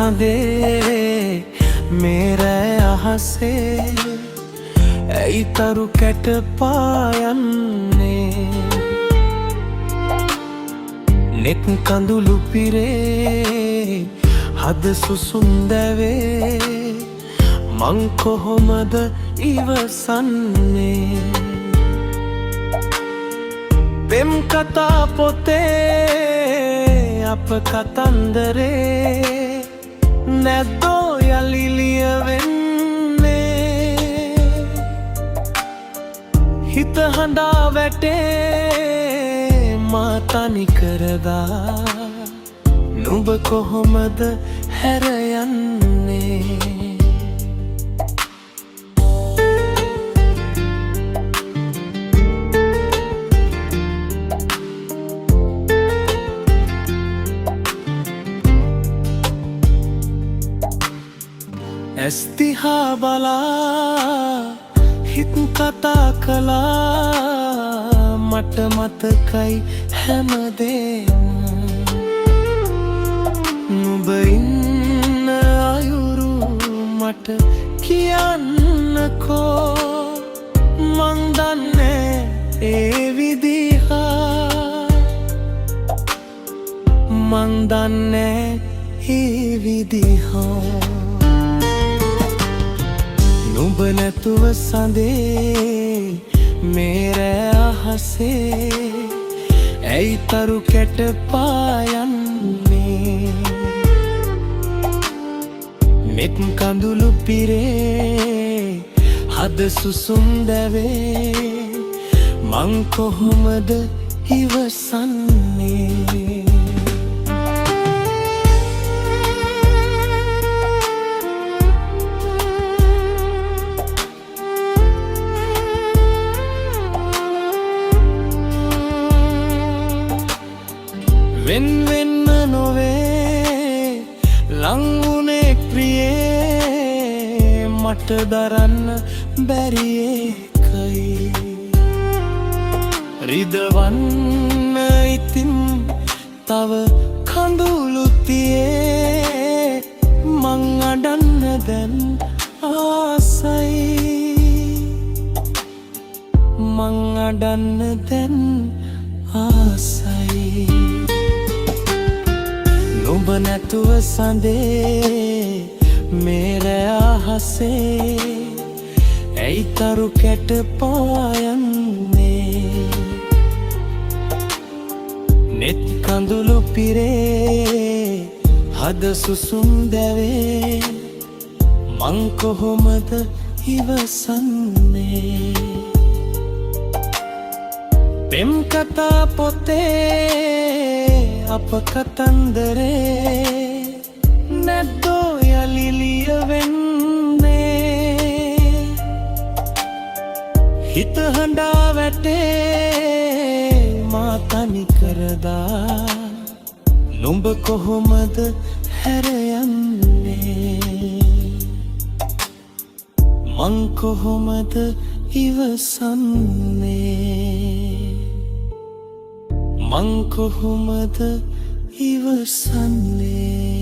සඳේ මේ අහසේ ඇයි තරු කැට පායන්නේ නෙත් කඳුළු පිරේ හද සුසුම් දැවේ මං කොහොමද ඉවසන්නේ පෙම් කතා පොතේ අප කතන්දරේ නැද්දෝ යලි ලියවෙන්නේ හිත හඬා වැටේ මා තනි කරදා නුඹ කොහොමද හැර යන්නේ ඇස් දිහා බලා හිත් කතා කළා මට මතකයි හැමදේම නුඹ ඉන්න අයුරු මට කියන්නකෝ මං දන්නේ ඒ විදිහා මං දන්නේ ඒ විදිහා නුඹ නැතුව සඳේ මේ අහසේ ඇයි තරු කැට පායන්නේ නෙත් කඳුළු පිරේ හද සුසුම් දැවේ මං කොහොමද ඉවසන්නේ වෙන් වෙන්න නොවේ ලං වුණේ ප්‍රියේ මට දරන්න බැරි එකයි රිදවන්න ඉතින් තව කඳුළු තියේ මං අඩන්න දැන් ආසයි මං අඩන්න දැන් ආසයි නුඹ නැතුව සඳේ මේ අහසේ ඇයි තරු කැට පායන්නේ නෙත් කඳුළු පිරේ හද සුසුම් දැවේ මං කොහොමද ඉවසන්නේ පෙම් කතා පොතේ අප කතන්දරේ නැද්දෝ යලි ලියවෙන්නේ හිත හඬා වැටේ මා තනි කරදා නුඹ කොහොමද හැර යන්නේ මං කොහොමද ඉවසන්නේ මං කොහොමද ඉවසන්නේ